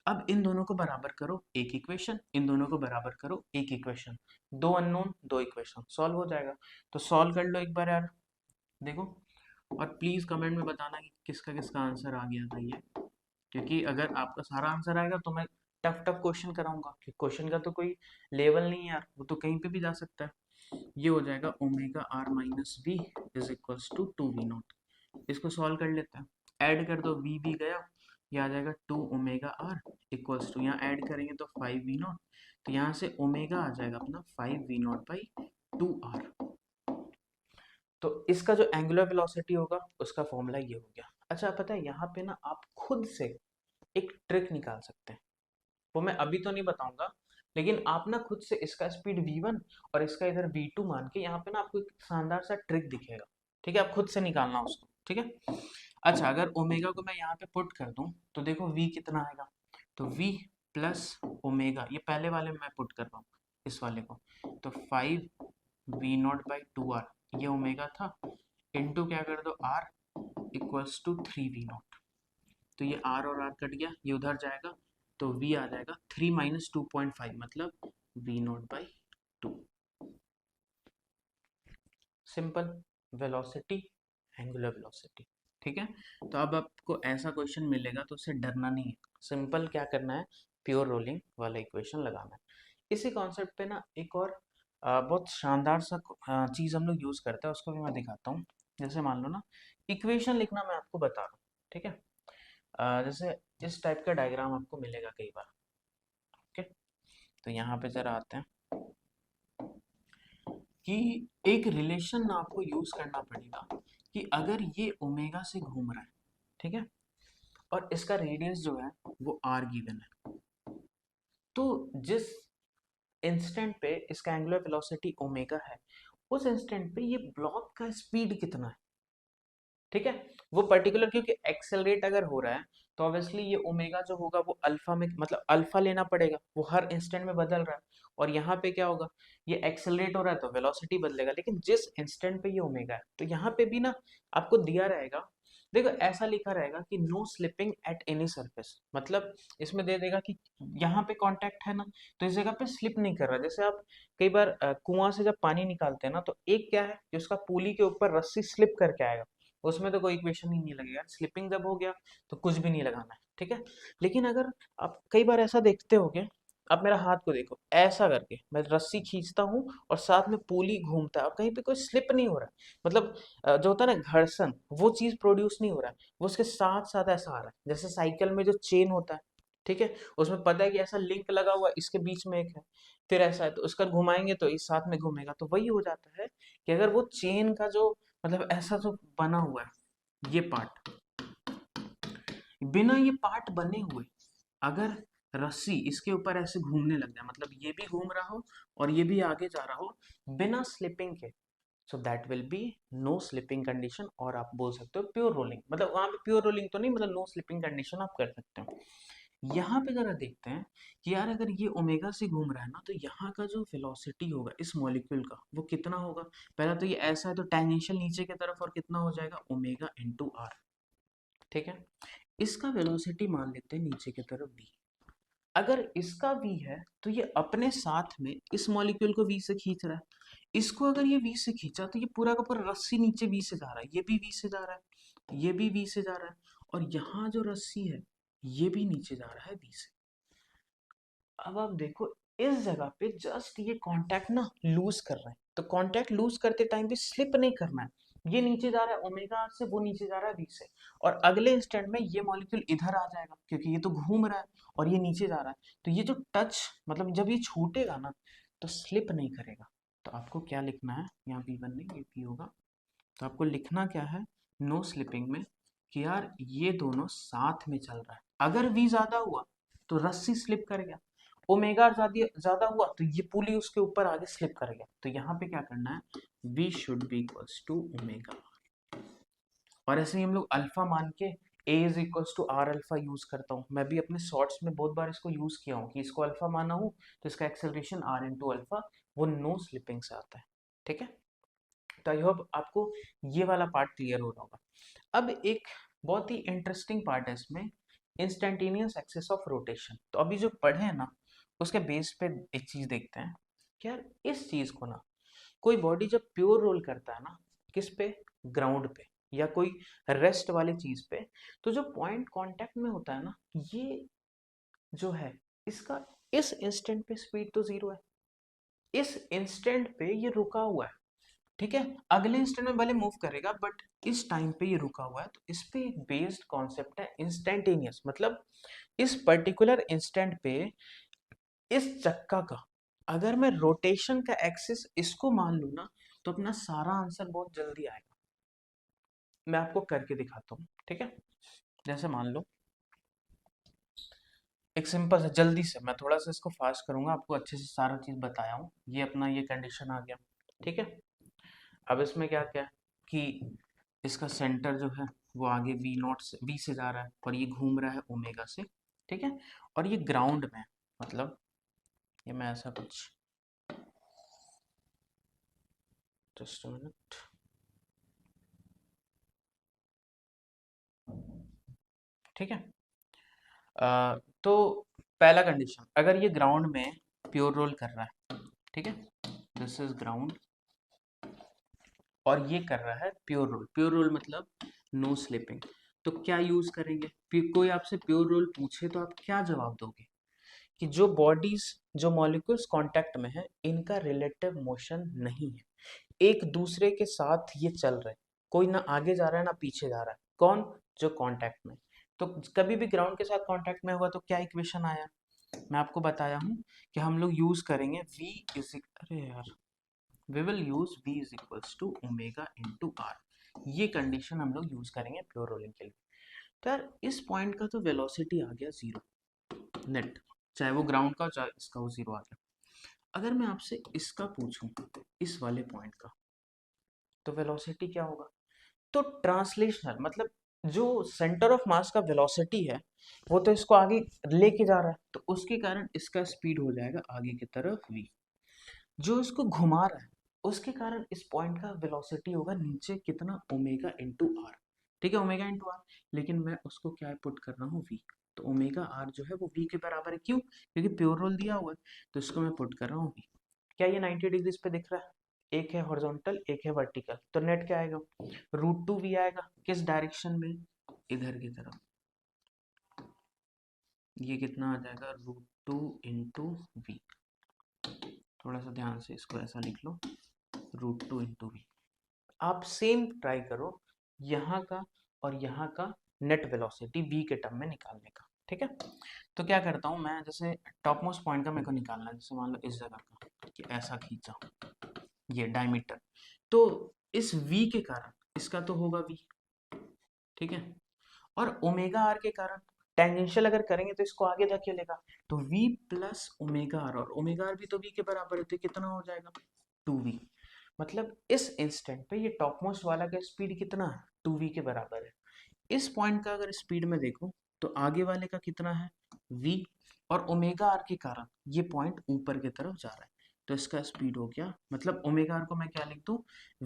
अब इन दोनों को बराबर करो एक इक्वेशन, इन दोनों को बराबर करो एक इक्वेशन, दो अननोन दो इक्वेशन, सॉल्व हो जाएगा। तो सॉल्व कर लो एक बार यार, देखो, और प्लीज कमेंट में बताना कि किसका किसका आंसर आ गया था ये, क्योंकि अगर आपका सारा आंसर आएगा तो मैं टफ टफ क्वेश्चन कराऊंगा, क्वेश्चन का तो कोई लेवल नहीं है यार, वो तो कहीं पे भी जा सकता है। ये हो जाएगा omega r minus v is equals to two v nought. इसको सॉल्व कर लेते हैं, ऐड कर दो, वी भी गया, ये आ जाएगा two omega r equals to, यहाँ ऐड करेंगे तो फाइव वी नॉट, तो यहाँ से ओमेगा आ जाएगा अपना five v nought by two r. तो इसका जो एंगुलर वेलोसिटी होगा उसका फॉर्मूला ये हो गया। अच्छा पता है यहाँ पे ना आप खुद से एक ट्रिक निकाल सकते हैं, वो मैं अभी तो नहीं बताऊंगा, लेकिन आप ना खुद से इसका स्पीड v1 और इसका इधर v2 मान के यहाँ पे ना आपको एक शानदार सा ट्रिक दिखेगा, ठीक है, आप खुद से निकालना उसको, ठीक है। अच्छा, अगर ओमेगा को मैं यहाँ पे पुट कर दूं तो देखो v कितना आएगा, तो v प्लस ओमेगा, ये पहले वाले में मैं पुट कर रहा हूँ इस वाले को, तो 5v0/2r, ये ओमेगा था, इनटू क्या कर दो r इक्वल्स टू 3v0, तो ये r और r कट गया, ये उधर जाएगा, तो v आ जाएगा 3 माइनस 2.5 मतलब v0/2। Simple, velocity, angular velocity, ठीक है। तो अब आपको ऐसा क्वेश्चन मिलेगा तो उससे डरना नहीं है, सिंपल क्या करना है, प्योर रोलिंग वाला इक्वेशन लगाना है। इसी कॉन्सेप्ट पे ना एक और बहुत शानदार सा चीज़ हम लोग यूज़ करते हैं, उसको भी मैं दिखाता हूँ। जैसे मान लो ना, इक्वेशन लिखना मैं आपको बता रहा हूँ, ठीक है। जैसे इस टाइप का डायग्राम आपको मिलेगा कई बार, ओके। तो यहाँ पे जरा आते हैं कि एक रिलेशन आपको यूज करना पड़ेगा कि अगर ये ओमेगा से घूम रहा है, ठीक है, और इसका रेडियस जो है वो आर गिवन है, तो जिस इंस्टेंट पे इसका एंगुलर वेलोसिटी ओमेगा है, उस इंस्टेंट पे ये ब्लॉक का स्पीड कितना है, ठीक है। वो पर्टिकुलर क्योंकि एक्सेलरेट अगर हो रहा है तो ऑब्वियसली ये ओमेगा जो होगा वो अल्फा में, मतलब अल्फा लेना पड़ेगा, वो हर इंस्टेंट में बदल रहा है। और यहाँ पे क्या होगा, ये एक्सेलरेट हो रहा है तो वेलोसिटी बदलेगा, लेकिन जिस इंस्टेंट पे ये ओमेगा है तो यहाँ पे भी ना आपको दिया रहेगा, देखो ऐसा लिखा रहेगा कि no slipping at any surface, मतलब इसमें दे देगा कि यहाँ पे कांटेक्ट है ना, तो इस जगह पे स्लिप नहीं कर रहा। जैसे आप कई बार कुआं से जब पानी निकालते हैं ना, तो एक क्या है कि उसका पुली के ऊपर रस्सी स्लिप करके आएगा, उसमें तो कोई इक्वेशन ही नहीं लगेगा, स्लिपिंग जब हो गया तो कुछ भी नहीं लगाना है, ठीक है। लेकिन अगर आप कई बार ऐसा देखते होगे, आप मेरा हाथ को देखो, ऐसा करके मैं रस्सी खींचता हूँ और साथ में पुली घूमता है और कहीं पे कोई स्लिप नहीं हो रहा है, मतलब जो होता है ना घर्षण, वो चीज प्रोड्यूस नहीं हो रहा है, वो उसके साथ साथ ऐसा आ रहा है, जैसे साइकिल में जो चेन होता है, ठीक है, उसमें पता है कि ऐसा लिंक लगा हुआ है, इसके बीच में एक है, फिर ऐसा है तो उसका घुमाएंगे तो इस साथ में घूमेगा, तो वही हो जाता है कि अगर वो चेन का जो, मतलब ऐसा जो बना हुआ है ये पार्ट, बिना ये पार्ट बने हुए अगर रस्सी इसके ऊपर ऐसे घूमने लग जाए, मतलब ये भी घूम रहा हो और ये भी आगे जा रहा हो बिना स्लिपिंग के, so that will be no slipping condition, और आप बोल सकते हो प्योर रोलिंग, मतलब वहां पे प्योर रोलिंग तो नहीं, मतलब नो स्लिपिंग कंडीशन आप कर सकते हो। यहाँ पे जरा देखते हैं कि यार अगर ये ओमेगा से घूम रहा है ना, तो यहाँ का जो वेलोसिटी होगा इस मॉलिक्यूल का वो कितना होगा। पहला तो ये ऐसा है तो टेंजेंशियल नीचे की तरफ, और कितना हो जाएगा ओमेगा इंटू आर, ठीक है। इसका वेलोसिटी मान लेते हैं नीचे की तरफ v, अगर इसका v है तो ये अपने साथ में इस मॉलिक्यूल को v से खींच रहा है, इसको अगर ये v से खींचा तो ये पूरा का पूरा रस्सी नीचे v से जा रहा है, ये भी v से जा रहा है, ये भी v से जा रहा है, और यहाँ जो रस्सी है ये भी नीचे जा रहा है v से। अब आप देखो इस जगह पे जस्ट ये कांटेक्ट ना लूज कर रहे हैं, तो कांटेक्ट लूज करते टाइम भी स्लिप नहीं करना है, ये नीचे जा रहा है ओमेगा आर से, वो नीचे जा रहा है v से, और अगले इंस्टेंट में ये मॉलिक्यूल इधर आ जाएगा क्योंकि ये तो घूम रहा है और ये नीचे जा रहा है, तो ये जो टच, मतलब जब ये छूटेगा ना तो स्लिप नहीं करेगा। तो आपको क्या लिखना है, यहाँ v1 नहीं ये v होगा, तो आपको लिखना क्या है नो स्लिपिंग में कि यार ये दोनों साथ में चल रहा है, अगर v ज्यादा हुआ तो रस्सी स्लिप कर गया, ओमेगा ज्यादा ज्यादा हुआ तो ये पुली उसके ऊपर आगे स्लिप कर गया, तो यहाँ पे क्या करना है v should be equals to omega, और ऐसे ही हम लोग अल्फा मान के a is equals to r alpha use करता हूँ, मैं भी अपने शॉर्ट्स में बहुत बार इसको यूज किया हूँ कि इसको अल्फा माना हूँ तो इसका एक्सेलरेशन r इंटू अल्फा वो नो स्लिपिंग से आता है, ठीक है। तो आई होप आपको ये वाला पार्ट क्लियर हो रहा होगा। अब एक बहुत ही इंटरेस्टिंग पार्ट है इसमें, इंस्टेंटेनियस एक्सिस ऑफ रोटेशन। तो अभी जो पढ़े हैं ना उसके बेस पे एक चीज देखते हैं कि यार इस चीज को ना कोई बॉडी जब प्योर रोल करता है ना, किस पे, ग्राउंड पे या कोई रेस्ट वाली चीज पे, तो जो पॉइंट कांटेक्ट में होता है ना, ये जो है इसका इस इंस्टेंट पे स्पीड तो जीरो है, इस इंस्टेंट पे ये रुका हुआ है, ठीक है, अगले इंस्टेंट में भले मूव करेगा बट इस टाइम पे ये रुका हुआ है, तो इस पे एक बेस्ड कॉन्सेप्ट है इंस्टेंटेनियस, मतलब इस पर्टिकुलर इंस्टेंट पे इस चक्का का अगर मैं रोटेशन का एक्सिस इसको मान लूं ना, तो अपना सारा आंसर बहुत जल्दी आएगा। मैं आपको करके दिखाता हूँ, ठीक है। जैसे मान लो एक सिंपल से जल्दी से मैं थोड़ा सा इसको फास्ट करूंगा, आपको अच्छे से सारा चीज बताया हूँ। ये अपना ये कंडीशन आ गया, ठीक है। अब इसमें क्या क्या है कि इसका सेंटर जो है वो आगे वी नॉट से वी से जा रहा है और ये घूम रहा है ओमेगा से, ठीक है। और ये ग्राउंड में है, मतलब ये मैं ऐसा कुछ, जस्ट मिनट, ठीक है। तो पहला कंडीशन, अगर ये ग्राउंड में प्योर रोल कर रहा है, ठीक है, दिस इज ग्राउंड और ये कर रहा है प्योर रोल। प्योर रोल मतलब नो स्लिपिंग। तो क्या यूज करेंगे, कोई आपसे प्योर रोल पूछे तो आप क्या जवाब दोगे कि जो बॉडीज, जो मॉलिक्यूल्स कांटेक्ट में है, इनका रिलेटिव मोशन नहीं है, एक दूसरे के साथ ये चल रहे हैं, कोई ना आगे जा रहा है ना पीछे जा रहा है। कौन? जो कांटेक्ट में। तो कभी भी ग्राउंड के साथ कांटेक्ट में होगा तो क्या इक्वेशन आया, मैं आपको बताया हूं कि हम लोग यूज करेंगे v इज, अरे यार, we will use v is equals to omega into r. ये कंडीशन हम लोग यूज करेंगे प्योर रोलिंग के लिए। तो यार इस पॉइंट का तो वेलोसिटी आ गया जीरो नेट, चाहे वो ग्राउंड का चाहे इसका, वो जीरो आ गया। अगर मैं आपसे इसका पूछूं, इस वाले पॉइंट का, तो वेलोसिटी क्या होगा? तो ट्रांसलेशनल मतलब जो सेंटर ऑफ मास का वेलोसिटी है वो तो इसको आगे लेके जा रहा है, तो उसके कारण इसका स्पीड हो जाएगा आगे की तरफ v। जो इसको घुमा रहा है उसके कारण इस पॉइंट का वेलोसिटी होगा नीचे कितना, ओमेगा इंटू आर, ठीक है, ओमेगा इंटू आर। लेकिन मैं उसको क्या पुट कर रहा हूँ, v। तो ओमेगा आर जो है वो v के बराबर है, क्यों? क्योंकि प्योर रोल दिया हुआ है, तो इसको मैं पुट कर रहा हूँ v। क्या ये 90 डिग्रीज पे दिख रहा है? एक है हॉरिजॉन्टल, एक है वर्टिकल, तो नेट क्या आएगा, रूट टू वी आएगा। किस डायरेक्शन में? इधर की तरफ। ये कितना आ जाएगा, रूट टू इंटू वी। थोड़ा सा ध्यान से इसको ऐसा लिख लो, रूट टू इंटू वी। आप सेम ट्राई करो यहाँ का और यहाँ का नेट वेलोसिटी v के टर्म में निकालने का, ठीक है। तो क्या करता हूँ मैं, जैसे टॉप मोस्ट पॉइंट का मेरे को निकालना है, जैसे मान लो इस जगह का कि ऐसा खींचा, ये डायमीटर, तो इस v के कारण इसका तो होगा v, ठीक है। और ओमेगा आर के कारण टेंजेंशियल अगर करेंगे तो इसको आगे धकेलेगा, तो v प्लस ओमेगा आर, और ओमेगा आर भी तो v के बराबर है, तो कितना हो जाएगा, 2v। मतलब इस इंस्टेंट पे ये टॉप मोस्ट वाला का स्पीड कितना है, 2v के बराबर है। इस पॉइंट का अगर स्पीड में देखूं तो आगे वाले का कितना है, v, और ओमेगा आर के कारण ये पॉइंट ऊपर की तरफ जा रहा है, तो इसका स्पीड हो गया, मतलब ओमेगा आर को मैं क्या लिख दूं,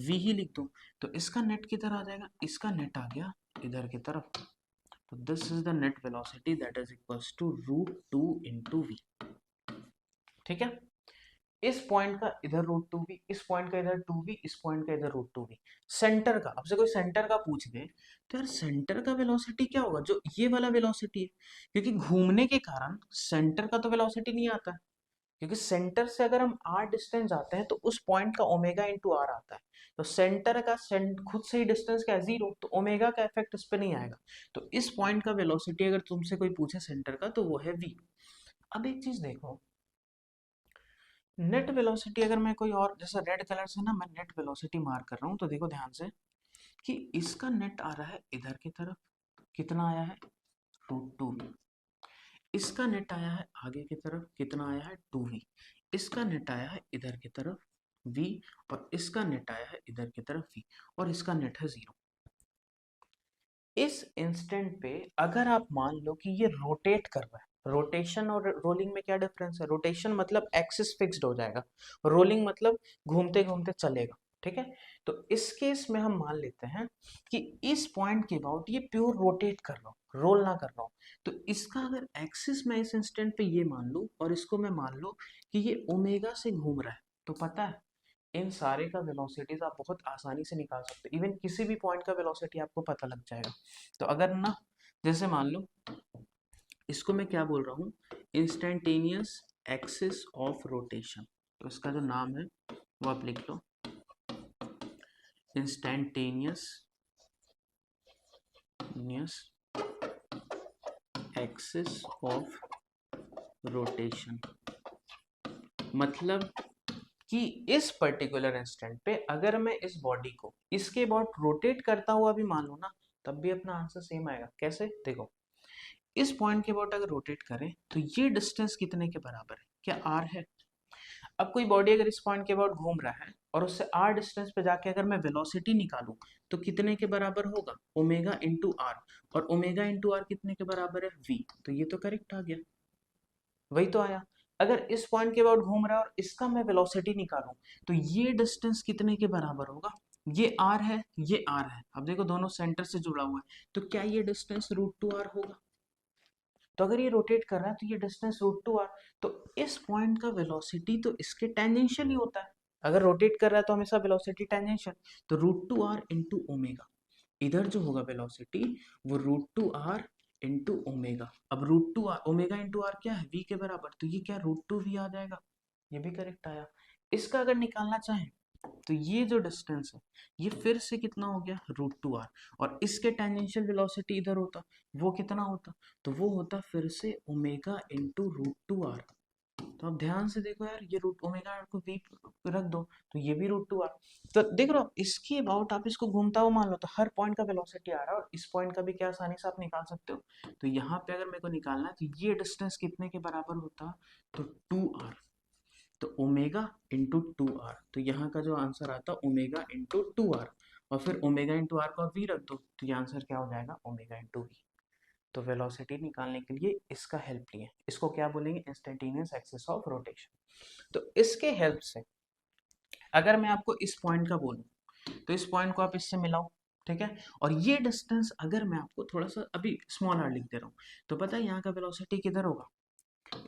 v ही लिख दूं। तो इसका नेट किधर आ जाएगा, इसका नेट आ गया इधर की तरफ। तो this is the net velocity that is equals to root two into v, ठीक है। इस पॉइंट का इधर रूट टू वी, इस पॉइंट का इधर टू वी, इस पॉइंट का इधर रूट टू वी। सेंटर का, आपसे कोई सेंटर का पूछ दे तो यार सेंटर का वेलोसिटी क्या होगा, जो ये वाला वेलोसिटी है, क्योंकि घूमने के कारण सेंटर का तो वेलोसिटी नहीं आता है, क्योंकि सेंटर से अगर हम आर डिस्टेंस जाते हैं तो उस पॉइंट का ओमेगा इंटू आर आता है। तो सेंटर का खुद से ही डिस्टेंस क्या है, जीरो, तो ओमेगा का इफेक्ट इस पे नहीं आएगा। तो इस पॉइंट का वेलोसिटी अगर तुमसे कोई पूछे सेंटर का तो वो है वी। अब एक चीज देखो, नेट वेलोसिटी अगर मैं कोई और, जैसे रेड कलर से ना मैं नेट वेलोसिटी मार्क कर रहा हूँ, तो देखो ध्यान से कि इसका नेट आ रहा है इधर की तरफ, कितना आया है, रूट टू। इसका नेट आया है आगे की तरफ, कितना आया है, टू वी। इसका नेट आया है इधर की तरफ v, और इसका नेट आया है इधर की तरफ v, और इसका नेट है जीरो। इस इंस्टेंट पे अगर आप मान लो कि ये रोटेट कर रहा है, रोटेशन और रोलिंग में क्या डिफरेंस है, रोटेशन मतलब एक्सिस फिक्स्ड हो जाएगा, रोलिंग मतलब घूमते घूमते चलेगा, ठीक है। तो इस केस में हम मान लेते हैं कि इस पॉइंट के अबाउट ये प्योर रोटेट कर रहा हूँ, रोल ना कर रहा हूँ। तो इसका अगर एक्सिस मैं इस इंस्टेंट पे ये मान लूँ और इसको मैं मान लो कि ये ओमेगा से घूम रहा है, तो पता है इन सारे का वेलोसिटीज आप बहुत आसानी से निकाल सकते हो, इवन किसी भी पॉइंट का वेलोसिटी आपको पता लग जाएगा। तो अगर ना, जैसे मान लो इसको मैं क्या बोल रहा हूँ, इंस्टेंटेनियस एक्सिस ऑफ रोटेशन, तो इसका जो नाम है वो आप लिख लो, इंस्टेंटेनियस एक्सिस ऑफ रोटेशन। मतलब कि इस पर्टिकुलर इंस्टेंट पे अगर मैं इस बॉडी को इसके अबाउट रोटेट करता हुआ भी मान लूं ना, तब भी अपना आंसर सेम आएगा। कैसे, देखो इस पॉइंट के अबाउट अगर रोटेट करें तो ये डिस्टेंस कितने के बराबर है, क्या r है। अब कोई बॉडी अगर इस पॉइंट के अबाउट घूम रहा है और उससे r डिस्टेंस पे जाके अगर मैं वेलोसिटी निकालूं तो कितने के बराबर होगा, ओमेगा इंटू आर, और ओमेगा इंटू आर कितने के बराबर है, v। तो ये तो करेक्ट आ गया, वही तो आया। अगर इस पॉइंट के अबाउट घूम रहा है और इसका मैं वेलोसिटी निकालूं तो ये डिस्टेंस कितने के बराबर होगा, ये r है, ये r है। अब देखो दोनों सेंटर से जुड़ा हुआ है, तो क्या ये डिस्टेंस √2r होगा। तो अगर ये रोटेट कर रहा है तो ये डिस्टेंस √2r, तो इस पॉइंट का वेलोसिटी तो इसके टेंजेंशियल ही होता है। अगर रोटेट कर रहा है तो हमेशा वेलोसिटी टेंजेंशियल, तो √2r इंटू ओमेगा, इधर जो होगा वेलोसिटी वो √2r इंटू ओमेगा। अब √2r, ओमेगा इंटू आर क्या है, v के बराबर, तो ये क्या √2v आ जाएगा, ये भी करेक्ट आया। इसका अगर निकालना चाहें तो ये जो डिस्टेंस है ये फिर से कितना हो गया, √2r, और इसके टेंजेंशियल वेलोसिटी इधर होता, वो कितना होता, तो वो होता फिर से ओमेगा इंटू √2r। तो आप ध्यान से देखो यार, ये रूट ओमेगा को v रख दो तो ये भी √2r। तो देख रहे हो इसके अबाउट आप इसको घूमता हुआ मान लो तो हर पॉइंट का वेलोसिटी आ रहा है, और इस पॉइंट का भी क्या आसानी से आप निकाल सकते हो। तो यहाँ पे अगर मेरे को निकालना है तो ये डिस्टेंस कितने के बराबर होता, तो 2r, तो ओमेगा इंटू 2r, तो यहाँ का जो आंसर आता ओमेगा इंटू 2r, और फिर ओमेगा इंटू आर को v रख दो तो ये आंसर क्या हो जाएगा, ओमेगा इंटू v। तो वेलोसिटी निकालने के लिए इसका हेल्प लिए, इसको क्या बोलेंगे, इंस्टेंटेनियस एक्सिस ऑफ रोटेशन। तो इसके हेल्प से अगर मैं आपको इस पॉइंट का बोलूं तो इस पॉइंट को आप इससे मिलाओ, ठीक है। और ये डिस्टेंस अगर मैं आपको थोड़ा सा अभी स्मॉल आर लिख दे रहा हूँ तो पता है यहाँ का वेलोसिटी किधर होगा,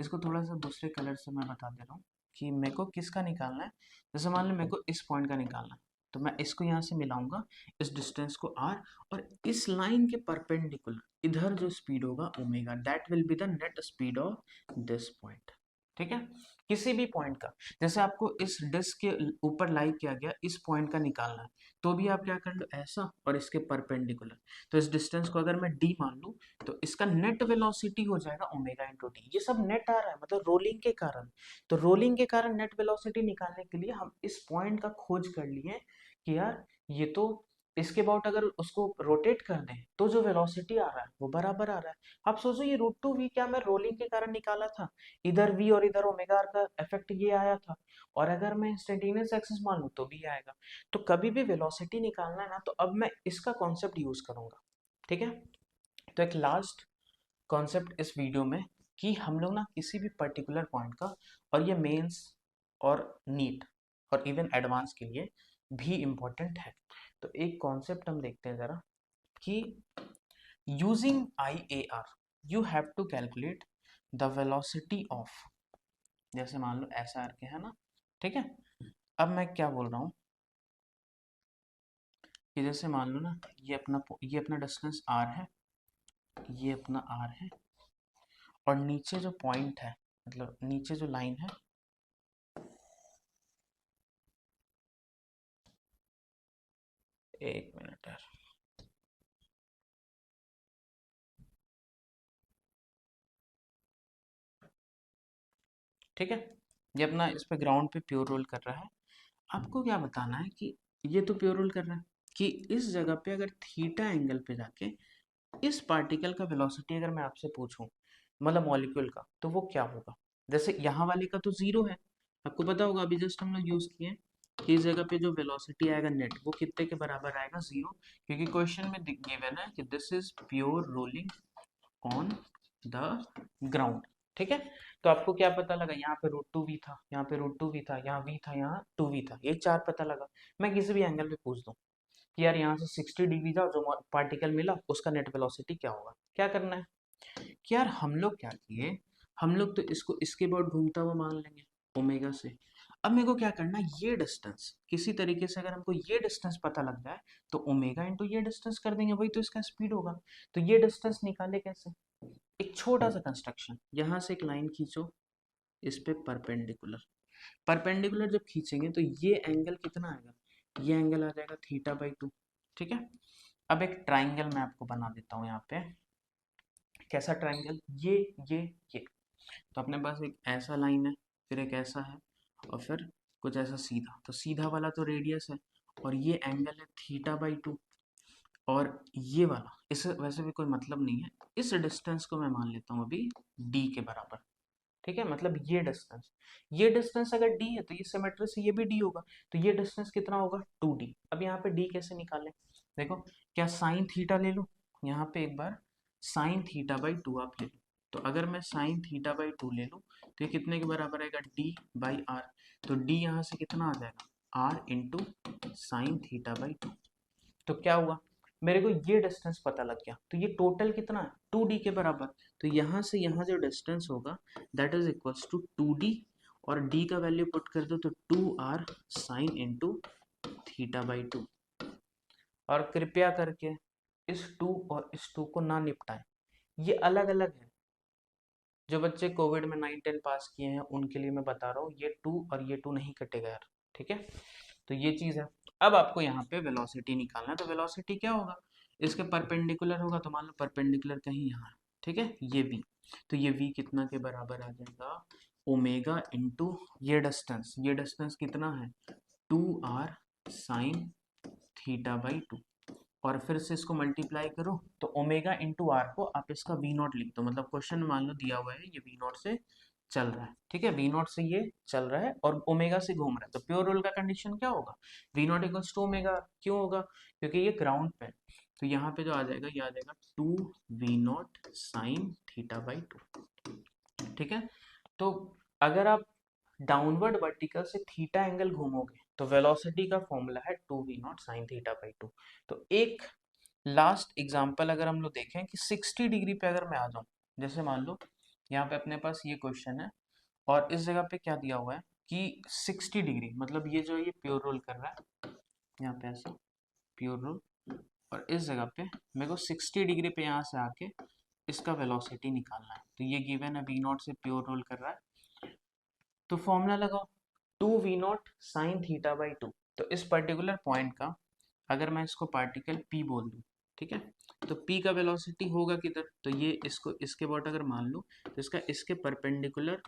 इसको थोड़ा सा दूसरे कलर से मैं बता दे रहा हूँ कि मेरे को किसका निकालना है। जैसे मान लो मेरे को इस पॉइंट का निकालना है, तो मैं इसको यहाँ से मिलाऊंगा, इस डिस्टेंस को r, और इस लाइन के परपेंडिकुलर इधर जो स्पीड होगा omega, that will be the net speed of this point, ठीक है। किसी भी पॉइंट का, जैसे आपको इस डिस्क के ऊपर लाई किया गया इस पॉइंट का निकालना है, तो भी आप क्या कर लो, ऐसा और इसके परपेंडिकुलर। तो इस डिस्टेंस को अगर मैं d मान लूं तो इसका नेट वेलोसिटी हो जाएगा ओमेगा इंटू टी। ये सब नेट आ रहा है मतलब रोलिंग के कारण, तो रोलिंग के कारण नेट वेलोसिटी निकालने के लिए हम इस पॉइंट का खोज कर लिए कि यार ये तो इसके अबाउट अगर उसको रोटेट कर दें तो जो वेलोसिटी आ रहा है वो बराबर आ रहा है। आप सोचो ये √2v क्या मैं रोलिंग के कारण निकाला था, इधर v और इधर ओमेगा r का इफेक्ट ये आया था, और अगर मैं इंस्टेंटेनियस एक्सिस मान लूं तो भी आएगा। तो कभी भी वेलोसिटी निकालना है ना तो अब मैं इसका कॉन्सेप्ट यूज करूंगा, ठीक है। तो एक लास्ट कॉन्सेप्ट इस वीडियो में कि हम लोग ना किसी भी पर्टिकुलर पॉइंट का, और ये मेंस और नीट और इवन एडवांस के लिए भी इम्पोर्टेंट है, तो एक कॉन्सेप्ट हम देखते हैं ज़रा कि using IAR you have to calculate the velocity of, जैसे मान लो ऐसा करके है ना, ठीक है। अब मैं क्या बोल रहा हूँ कि जैसे मान लो ना ये अपना डिस्टेंस r है, ये अपना r है, और नीचे जो पॉइंट है मतलब नीचे जो लाइन है, एक मिनट यार, ठीक है। ये अपना इस पे ग्राउंड पे प्योर रोल कर रहा है। आपको क्या बताना है कि ये तो प्योर रोल कर रहा है कि इस जगह पे अगर थीटा एंगल पे जाके इस पार्टिकल का वेलोसिटी अगर मैं आपसे पूछूं मतलब मॉलिक्यूल का, तो वो क्या होगा। जैसे यहाँ वाले का तो जीरो है, आपको पता होगा अभी जस्ट हम लोग यूज किए कि इस जगह पे जो वेलोसिटी आएगा नेट वो कितने के बराबर आएगा, जीरो, क्योंकि क्वेश्चन में गिवन है कि this is pure rolling on the ground, ठीक है। तो आपको क्या पता लगा, यहाँ पे √2v था, यहाँ पे √2v था, यहाँ v था, यहाँ 2v था, ये चार पता लगा। मैं किसी भी एंगल पे पूछ दूं कि यार यहाँ से 60 डिग्री था, जो पार्टिकल मिला उसका नेट वेलोसिटी क्या होगा, क्या करना है कि यार हम लोग क्या किए, हम लोग तो इसको इसके बाद घूमता हुआ मान लेंगे ओमेगा से। अब मेरे को क्या करना है, ये डिस्टेंस किसी तरीके से अगर हमको ये डिस्टेंस पता लग जाए तो ओमेगा इंटू ये डिस्टेंस कर देंगे, वही तो इसका स्पीड होगा। तो ये डिस्टेंस निकाले कैसे, एक छोटा सा कंस्ट्रक्शन, यहाँ से एक लाइन खींचो इस पे परपेंडिकुलर, परपेंडिकुलर जब खींचेंगे तो ये एंगल कितना आएगा, ये एंगल आ जाएगा θ/2, ठीक है। अब एक ट्राइंगल मैं आपको बना देता हूँ यहाँ पे, कैसा ट्राइंगल, ये तो अपने पास एक ऐसा लाइन है, फिर एक ऐसा है, और फिर कुछ ऐसा सीधा, तो सीधा वाला तो रेडियस है और ये एंगल है θ/2। और ये वाला, इससे वैसे भी कोई मतलब नहीं है, इस डिस्टेंस को मैं मान लेता हूँ अभी डी के बराबर। ठीक है, मतलब ये डिस्टेंस अगर डी है तो ये सिमेट्री से ये भी डी होगा, तो ये डिस्टेंस कितना होगा 2d। अब यहाँ पे डी कैसे निकालें, देखो, क्या साइन थीटा ले लो, यहाँ पे एक बार साइन थीटा बाई टू आप ले लो, तो अगर मैं साइन थीटा बाई टू ले लूँ तो ये कितने के बराबर आएगा, डी बाई आर। तो डी यहाँ से कितना आ जाएगा, r into sine theta by two. तो क्या हुआ, मेरे को ये डिस्टेंस पता लग गया, तो ये टोटल कितना है 2d के बराबर। तो यहाँ से यहाँ जो डिस्टेंस होगा that is equals to 2d, और d का वैल्यू पुट कर दो तो 2r sine into theta by to. और कृपया करके इस 2 और इस 2 को ना निपटाएं, ये अलग अलग है। जो बच्चे कोविड में 9-10 पास किए हैं उनके लिए मैं बता रहा हूँ, ये 2 और ये 2 नहीं कटेगा यार। ठीक है, तो ये चीज़ है। अब आपको यहाँ पे वेलोसिटी निकालना है, तो वेलोसिटी क्या होगा, इसके परपेंडिकुलर होगा, तो मान लो परपेंडिकुलर कहीं यहाँ है, ठीक है, ये v। तो ये v कितना के बराबर आ जाएगा, ओमेगा इंटू ये डिस्टेंस कितना है 2r sign theta by to, और फिर से इसको मल्टीप्लाई करो तो ओमेगा इंटू आर को आप इसका वी नॉट लिख दो, मतलब क्वेश्चन में मान लो दिया हुआ है ये वी नॉट से चल रहा है, ठीक है, वी नॉट से ये चल रहा है और ओमेगा से घूम रहा है, तो प्योर रोल का कंडीशन क्या होगा, v nought equals to omega. क्यों होगा, क्योंकि ये ग्राउंड पे है, तो यहाँ पे जो आ जाएगा ये आ जाएगा 2v0 sign theta by to. ठीक है, तो अगर आप डाउनवर्ड वर्टिकल से थीटा एंगल घूमोगे तो वेलोसिटी का फॉर्मूला है 2v0 sign theta by two. तो एक लास्ट एग्जांपल अगर हम लोग देखें कि 60 डिग्री पे अगर मैं आ जाऊं, जैसे मान लो यहाँ पे अपने पास ये क्वेश्चन है और इस जगह पे क्या दिया हुआ है कि 60 डिग्री, मतलब ये जो ये प्योर रोल कर रहा है, यहाँ पे ऐसा प्योर रोल, और इस जगह पे मेरे को 60 डिग्री पे यहाँ से आके इसका वेलोसिटी निकालना है, तो ये गिवन है वी नॉट से प्योर रोल कर रहा है, तो फॉर्मूला लगाओ 2v0 sign theta by two. तो इस पर्टिकुलर पॉइंट का अगर मैं इसको पार्टिकल p बोल दूं, ठीक है, तो p का वेलोसिटी होगा किधर, तो ये इसको इसके अबाउट अगर मान लूं तो इसका इसके perpendicular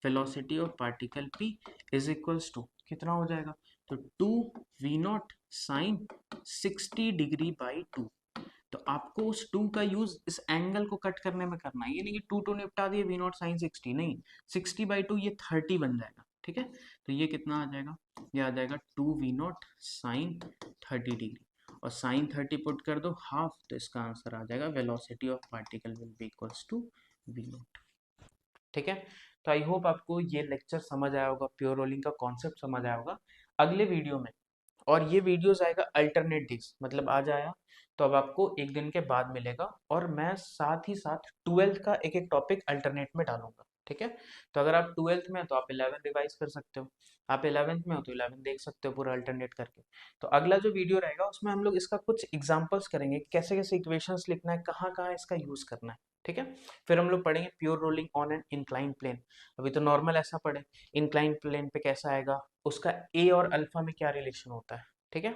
velocity of particle p is equals to कितना हो जाएगा, तो 2v0 sign 60 degree by two. तो आपको उस 2 का यूज इस एंगल को कट करने में करना है, ये नहीं कि 2 निपटा दिए v0 साइन 60, नहीं, 60 बाई टू ये 30 बन जाएगा। ठीक है, तो ये कितना आ जाएगा, ये आ जाएगा 2v0 साइन 30 डिग्री, और साइन 30 पुट कर दो हाफ, तो इसका आंसर आ जाएगा velocity of particle will be equals to v0। ठीक है, तो आई होप आपको ये लेक्चर समझ आया होगा, प्योर रोलिंग का कॉन्सेप्ट समझ आया होगा। अगले वीडियो में, और ये वीडियोस आएगा अल्टरनेट डेज, मतलब आज आया तो अब आपको एक दिन के बाद मिलेगा, और मैं साथ ही साथ 12th का एक एक टॉपिक अल्टरनेट में डालूंगा। ठीक है, तो अगर आप 12th में हैं तो आप 11 रिवाइज कर सकते हो, आप 11th में हो तो 11 देख सकते हो पूरा अल्टरनेट करके। तो अगला जो वीडियो रहेगा उसमें हम लोग इसका कुछ एग्जांपल्स करेंगे, कैसे कैसे इक्वेशंस लिखना है, कहाँ कहाँ इसका यूज करना है। ठीक है, फिर हम लोग पढ़ेंगे pure rolling on an incline plane. अभी तो नॉर्मल ऐसा पढ़े, इंक्लाइन प्लेन पे कैसा आएगा, उसका ए और अल्फा में क्या रिलेशन होता है। ठीक है,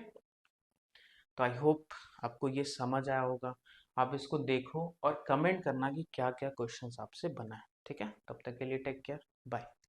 तो आई होप आपको ये समझ आया होगा, आप इसको देखो और कमेंट करना कि क्या क्या क्वेश्चंस आपसे बना है। ठीक है, तब तक के लिए टेक केयर, बाय।